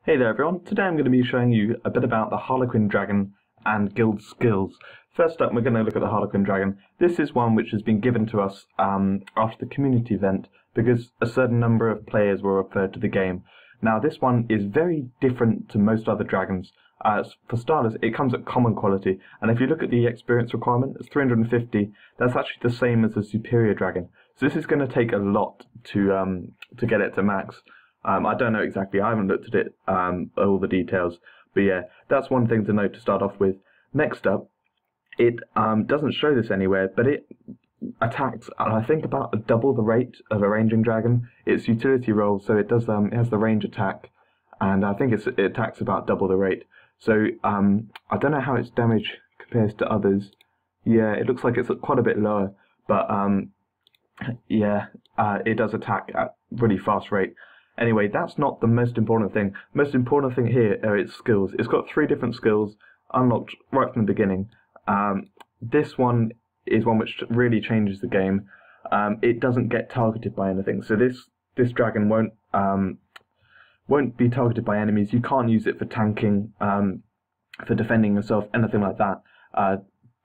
Hey there everyone, today I'm going to be showing you a bit about the Harlequin dragon and guild skills. First up we're going to look at the Harlequin dragon. This is one which has been given to us after the community event because a certain number of players were referred to the game. Now this one is very different to most other dragons. For starters, it comes at common quality, and if you look at the experience requirement, it's 350. That's actually the same as the superior dragon. So this is going to take a lot to get it to max. I don't know exactly, I haven't looked at it, all the details, but yeah, that's one thing to note to start off with. Next up, it doesn't show this anywhere, but it attacks, I think, about double the rate of a ranging dragon. It's utility role, so it does it has the range attack, and I think it attacks about double the rate. So I don't know how its damage compares to others. Yeah, it looks like it's quite a bit lower, but yeah, it does attack at really fast rate. Anyway, that's not the most important thing. Most important thing here are its skills. It's got 3 different skills unlocked right from the beginning. This one is one which really changes the game. It doesn't get targeted by anything, so this dragon won't be targeted by enemies. You can't use it for tanking, for defending yourself, anything like that.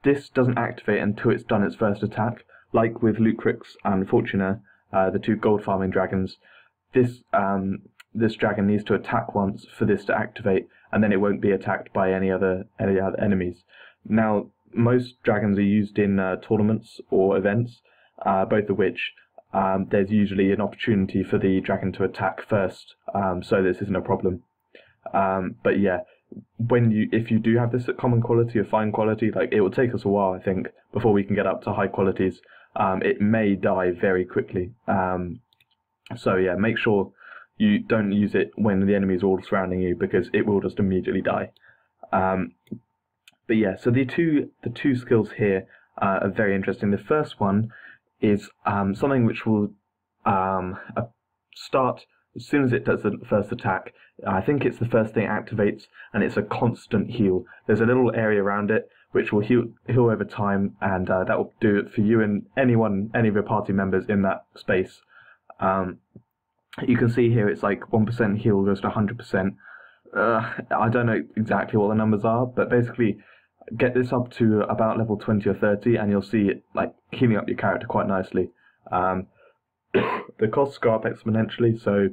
This doesn't activate until it's done its first attack, like with Lucrix and Fortuna, the 2 gold farming dragons. This dragon needs to attack once for this to activate, and then it won't be attacked by any other enemies. Now, most dragons are used in tournaments or events, both of which there's usually an opportunity for the dragon to attack first, so this isn't a problem. But yeah, if you do have this at common quality or fine quality, like, it will take us a while, I think, before we can get up to high qualities. It may die very quickly. So yeah, make sure you don't use it when the enemies are all surrounding you, because it will just immediately die. But yeah, so the two skills here are very interesting. The first one is something which will start as soon as it does the first attack. I think it's the first thing it activates, and it's a constant heal. There's a little area around it which will heal over time, and that will do it for you and any of your party members in that space. You can see here it's like 1% heal goes to 100%. I don't know exactly what the numbers are, but basically get this up to about level 20 or 30 and you'll see it like healing up your character quite nicely. The costs go up exponentially, so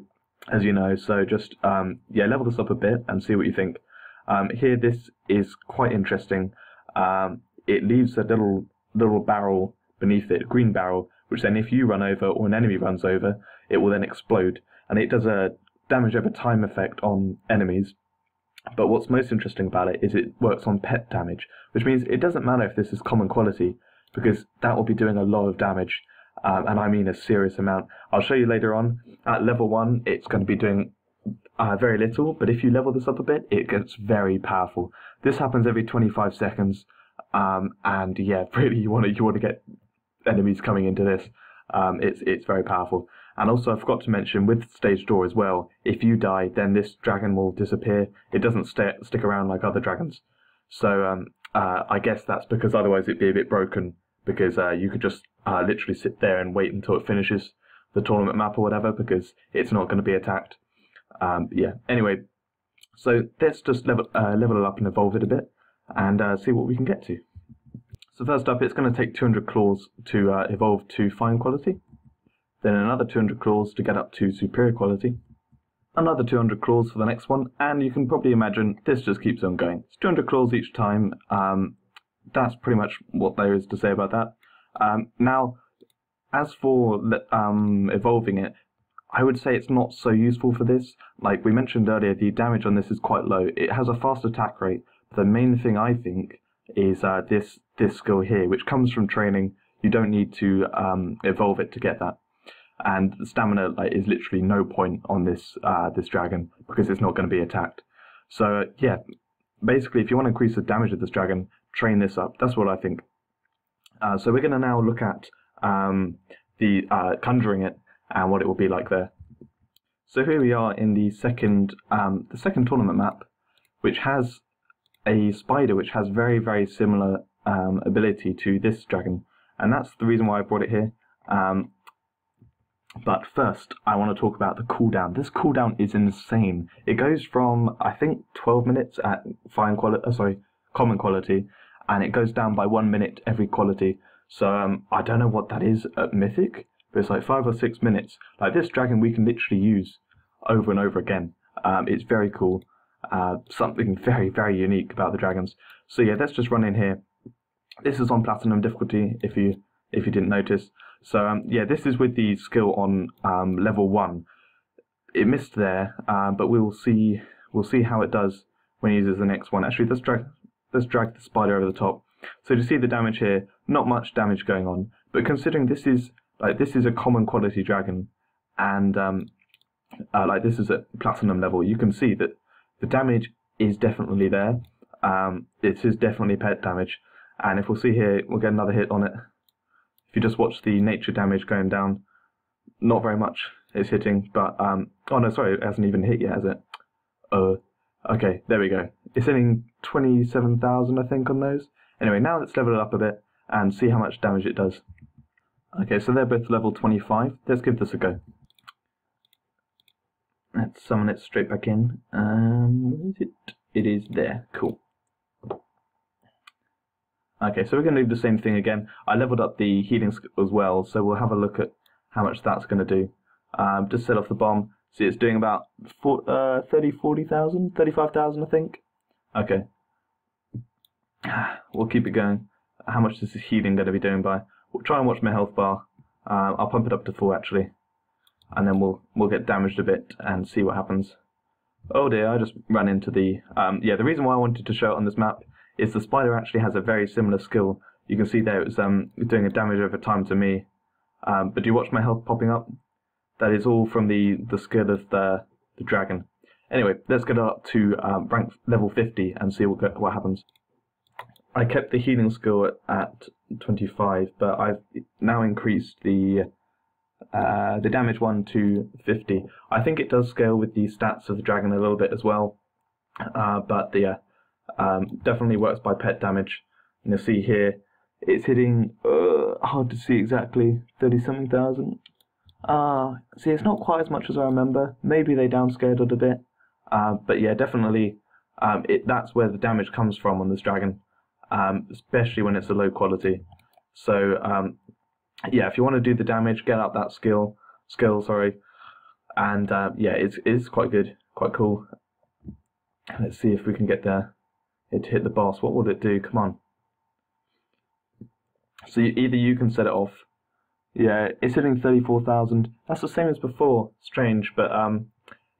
as you know, so just yeah, level this up a bit and see what you think. Here, this is quite interesting. It leaves a little barrel beneath it, a green barrel, which then if you run over or an enemy runs over, it will then explode, and it does a damage over time effect on enemies. But what's most interesting about it is it works on pet damage, which means it doesn't matter if this is common quality, because that will be doing a lot of damage, and I mean a serious amount. I'll show you later on. At level 1, it's going to be doing very little, but if you level this up a bit, it gets very powerful. This happens every 25 seconds, and yeah, really you want to get enemies coming into this. It's very powerful. And also, I forgot to mention, with Stage Door as well, if you die, then this dragon will disappear. It doesn't stick around like other dragons. So I guess that's because otherwise it'd be a bit broken, because you could just literally sit there and wait until it finishes the tournament map or whatever, because it's not going to be attacked. Yeah, anyway, so let's just level it up and evolve it a bit, and see what we can get to. So first up, it's going to take 200 claws to evolve to fine quality, then another 200 claws to get up to superior quality, another 200 claws for the next one, and you can probably imagine this just keeps on going. It's 200 claws each time. That's pretty much what there is to say about that. Now, as for evolving it, I would say it's not so useful for this. Like we mentioned earlier, the damage on this is quite low. It has a fast attack rate. The main thing I think is this skill here, which comes from training. You don't need to evolve it to get that, and the stamina is literally no point on this dragon, because it's not going to be attacked. So yeah, basically, if you want to increase the damage of this dragon, train this up. That's what I think. So we're going to now look at the conjuring it and what it will be like there. So here we are in the second tournament map, which has a spider which has very, very similar ability to this dragon, and that's the reason why I brought it here. But first, I want to talk about the cooldown. This cooldown is insane. It goes from, I think, 12 minutes at common quality, and it goes down by 1 minute every quality. So I don't know what that is at Mythic, but it's like 5 or 6 minutes. Like this dragon we can literally use over and over again. It's very cool. Something very, very unique about the dragons. So yeah, let's just run in here. This is on Platinum difficulty, if you didn't notice. So yeah, this is with the skill on level 1. It missed there, but we'll see how it does when he uses the next one. Actually, let's drag the spider over the top. So to see the damage here, not much damage going on, but considering this is a common quality dragon, and like this is at Platinum level, you can see that the damage is definitely there. It is definitely pet damage, and if we'll see here, we'll get another hit on it. If you just watch the nature damage going down, not very much is hitting, but oh no, sorry, it hasn't even hit yet, has it? Okay, there we go. It's hitting 27,000, I think, on those. Anyway, now let's level it up a bit and see how much damage it does. Okay, so they're both level 25. Let's give this a go. Let's summon it straight back in. Where is it? It is there. Cool. Okay, so we're going to do the same thing again. I leveled up the healing as well, so we'll have a look at how much that's going to do. Just set off the bomb. See, it's doing about 40,000, 35,000, I think. Okay. We'll keep it going. How much is this healing going to be doing by? We'll try and watch my health bar. I'll pump it up to 4 actually, and then we'll get damaged a bit and see what happens. Oh dear, I just ran into the yeah. The reason why I wanted to show it on this map is the spider actually has a very similar skill. You can see there it was doing a damage over time to me. But do you watch my health popping up? That is all from the skill of the dragon. Anyway, let's get up to rank level 50 and see what happens. I kept the healing skill at 25, but I've now increased the damage one to 50. I think it does scale with the stats of the dragon a little bit as well, but the definitely works by pet damage. And you'll see here it's hitting hard to see exactly 30-something thousand. See, it's not quite as much as I remember. Maybe they downscaled it a bit, but yeah, definitely that's where the damage comes from on this dragon. Especially when it's a low quality. So yeah, if you want to do the damage, get out that skill, and yeah, it's quite good, quite cool. Let's see if we can get it to hit the boss. What would it do? Come on. So either you can set it off. Yeah, it's hitting 34,000. That's the same as before. Strange, but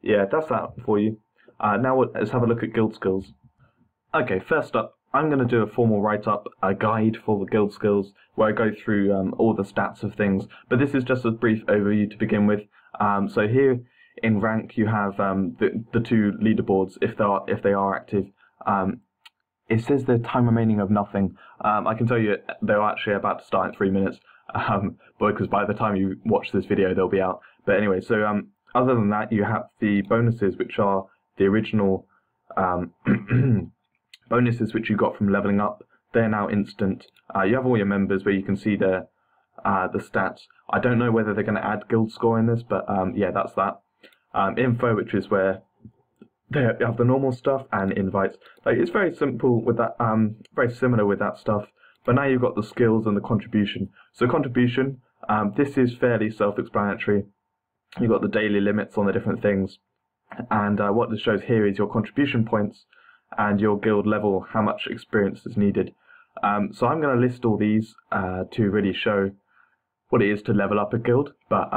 yeah, that's that for you. Now let's have a look at guild skills. Okay, first up, I'm going to do a formal write-up, a guide for the guild skills, where I go through all the stats of things, but this is just a brief overview to begin with. So here in rank you have the 2 leaderboards, if they are active. It says the time remaining of nothing. I can tell you they're actually about to start in 3 minutes, because by the time you watch this video they'll be out. But anyway, so other than that, you have the bonuses, which are the original bonuses which you got from leveling up. They're now instant. You have all your members where you can see the stats. I don't know whether they're going to add guild score in this, but yeah, that's that. Info, which is where they have the normal stuff, and invites. Like, it's very simple with that. Very similar with that stuff. But now you've got the skills and the contribution. So contribution, this is fairly self-explanatory. You've got the daily limits on the different things, and what this shows here is your contribution points and your guild level, how much experience is needed. So I'm going to list all these to really show what it is to level up a guild, but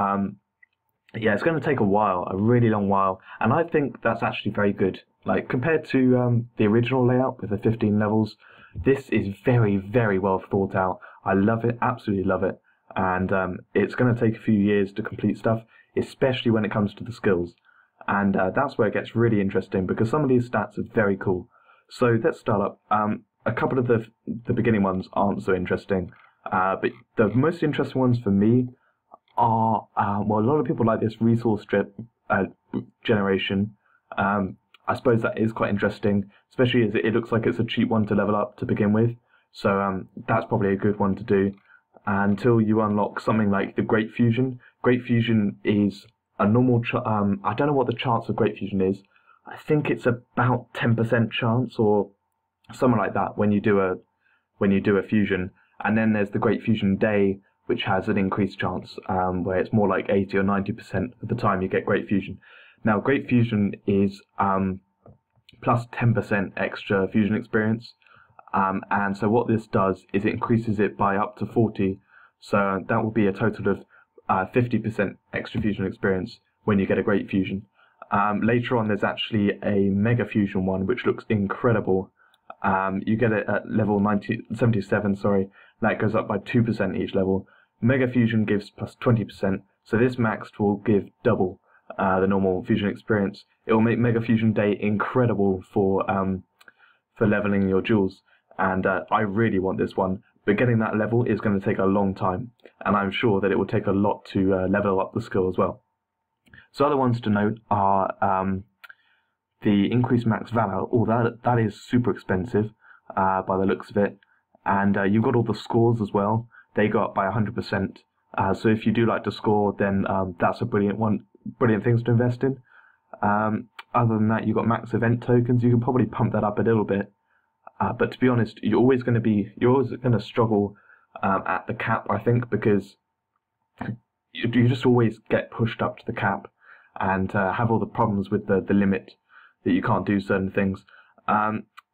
yeah, it's going to take a while, a really long while, and I think that's actually very good. Like, compared to the original layout with the 15 levels, this is very, very well thought out. I love it, absolutely love it, and it's going to take a few years to complete stuff, especially when it comes to the skills. And that's where it gets really interesting, because some of these stats are very cool. So let's start up. A couple of the beginning ones aren't so interesting, but the most interesting ones for me are, well, a lot of people like this resource drip generation. I suppose that is quite interesting, especially as it looks like it's a cheap one to level up to begin with. So that's probably a good one to do. until you unlock something like the Great Fusion. Great Fusion is a normal. I don't know what the chance of Great Fusion is. I think it's about 10% chance or something like that when you do a fusion. And then there's the Great Fusion Day, which has an increased chance, where it's more like 80 or 90% of the time you get Great Fusion. Now, Great Fusion is plus 10% extra fusion experience. And so what this does is it increases it by up to 40. So that will be a total of 50% extra fusion experience when you get a Great Fusion. Later on, there's actually a Mega Fusion one, which looks incredible. You get it at level 77, that goes up by 2% each level. Mega Fusion gives plus 20%, so this maxed will give double the normal fusion experience. It will make Mega Fusion Day incredible for leveling your jewels, and I really want this one. But getting that level is going to take a long time, and I'm sure that it will take a lot to level up the skill as well. So other ones to note are the increased max valor. Oh, that is super expensive by the looks of it. And you've got all the scores as well. They go up by 100%. So if you do like to score, then that's a brilliant things to invest in. Other than that, you've got max event tokens. You can probably pump that up a little bit. But to be honest, you're always going to struggle at the cap, I think, because you just always get pushed up to the cap and have all the problems with the limit that you can't do certain things.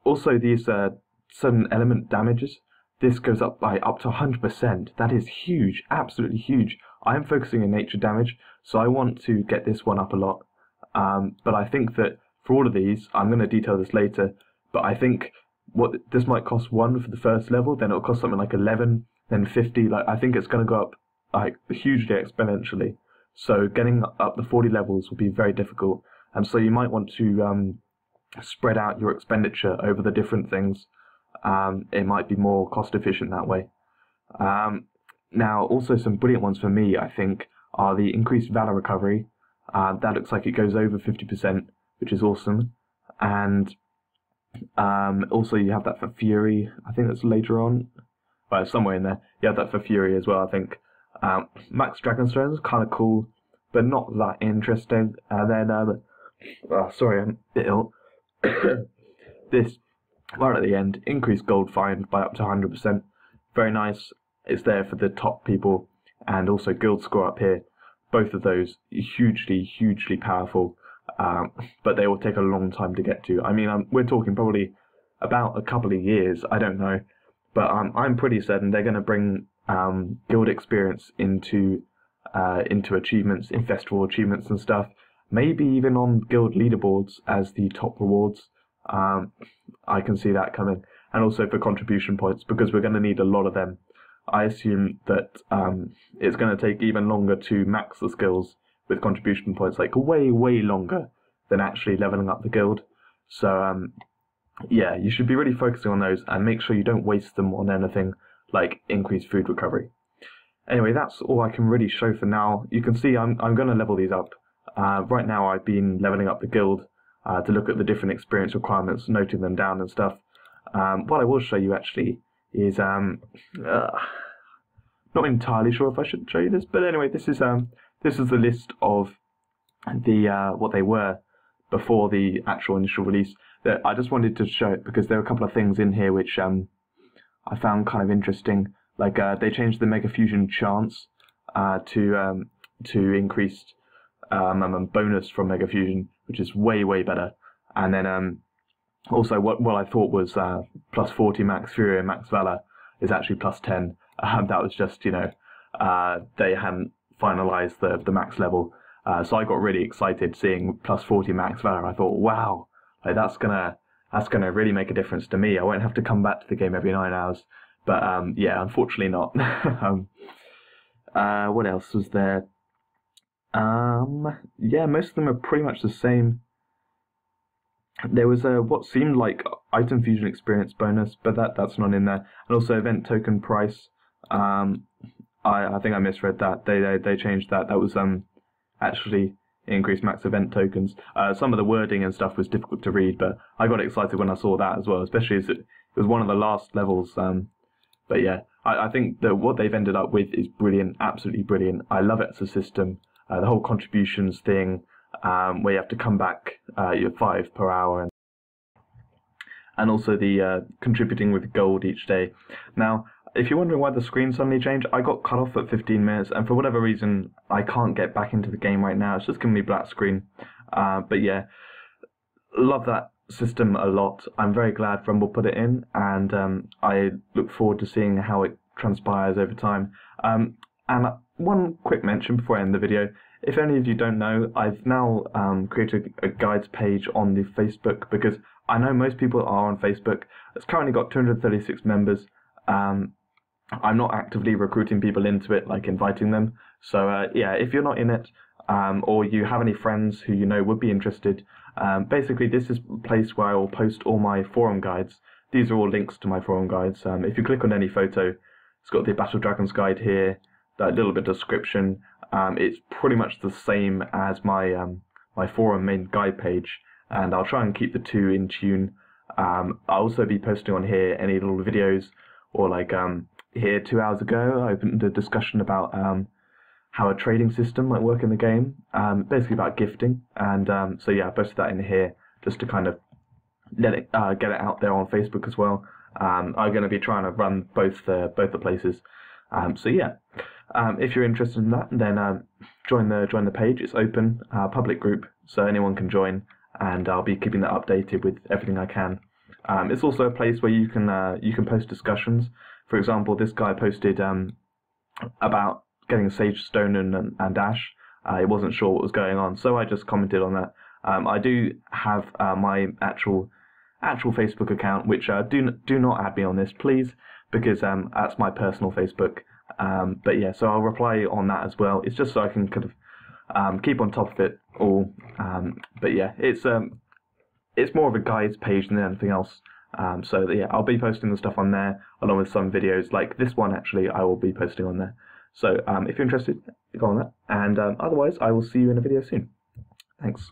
Also, these certain element damages, this goes up by up to 100%. That is huge, absolutely huge. I am focusing on nature damage, so I want to get this one up a lot. But I think that for all of these, I'm going to detail this later, but I think what this might cost 1 for the first level, then it'll cost something like 11, then 50. Like, I think it's going to go up like hugely exponentially. So getting up the 40 levels will be very difficult, and so you might want to spread out your expenditure over the different things. It might be more cost efficient that way. Now, also some brilliant ones for me, I think, are the increased valor recovery. That looks like it goes over 50%, which is awesome. And also you have that for Fury. I think that's later on. Well, somewhere in there. You have that for Fury as well, I think. Max Dragonstone is kind of cool, but not that interesting. And then, sorry, I'm a bit ill. This, right at the end, increased gold find by up to 100%. Very nice. It's there for the top people, and also guild score up here. Both of those hugely, hugely powerful, but they will take a long time to get to. I mean, we're talking probably about a couple of years. I don't know, but I'm pretty certain they're going to bring guild experience into achievements, in festival achievements and stuff. Maybe even on guild leaderboards as the top rewards. I can see that coming, and also for contribution points, because we're going to need a lot of them. I assume that it's going to take even longer to max the skills with contribution points, like way, way longer than actually leveling up the guild. So yeah, you should be really focusing on those and make sure you don't waste them on anything like increased food recovery. Anyway, that's all I can really show for now. You can see I'm going to level these up. Right now I've been leveling up the guild to look at the different experience requirements, noting them down and stuff. What I will show you actually is not entirely sure if I should show you this, but anyway, this is the list of the what they were before the actual initial release. That I just wanted to show it because there are a couple of things in here which I found kind of interesting. Like they changed the Mega Fusion chance to increased bonus from Mega Fusion, which is way, way better. And then also what I thought was plus 40 max Fury and max Valor is actually plus 10. That was just, you know, they hadn't finalized the max level. So I got really excited seeing plus 40 max Valor. I thought, wow, like that's gonna really make a difference to me. I won't have to come back to the game every 9 hours. But yeah, unfortunately not. What else was there? Yeah, most of them are pretty much the same. There was what seemed like item fusion experience bonus, but that's not in there. And also event token price. I think I misread that. They changed that. That was actually increased max event tokens. Some of the wording and stuff was difficult to read, but I got excited when I saw that as well, especially as it was one of the last levels But yeah, I think that what they've ended up with is brilliant, absolutely brilliant. I love it as a system. The whole contributions thing, where you have to come back your 5 per hour, and also the contributing with gold each day. Now, if you're wondering why the screen suddenly changed, I got cut off at 15 minutes, and for whatever reason, I can't get back into the game right now. It's just giving me black screen. But yeah, love that system a lot. I'm very glad Rumble put it in, and I look forward to seeing how it transpires over time. And one quick mention before I end the video. If any of you don't know, I've now created a guides page on the Facebook, because I know most people are on Facebook. It's currently got 236 members. I'm not actively recruiting people into it, like inviting them. So yeah, if you're not in it, or you have any friends who you know would be interested, basically this is a place where I will post all my forum guides. These are all links to my forum guides. If you click on any photo, it's got the Battle Dragons guide here, that little bit of description. It's pretty much the same as my my forum main guide page, and I'll try and keep the two in tune. I'll also be posting on here any little videos, or like here 2 hours ago I opened a discussion about how a trading system might work in the game, basically about gifting, and so yeah, I posted that in here just to kind of get it out there on Facebook as well. I'm going to be trying to run both the places. So yeah, if you're interested in that, then join the page. It's open, public group, so anyone can join, and I'll be keeping that updated with everything I can. It's also a place where you can post discussions. For example, this guy posted about getting Sage Stone and Ash. He wasn't sure what was going on, so I just commented on that. I do have my actual Facebook account, which do not add me on this, please, because that's my personal Facebook. But yeah, so I'll reply on that as well. It's just so I can kind of keep on top of it all. But yeah, it's more of a guides page than anything else. So yeah, I'll be posting the stuff on there along with some videos like this one. Actually, I will be posting on there. So if you're interested, go on that. And otherwise, I will see you in a video soon. Thanks.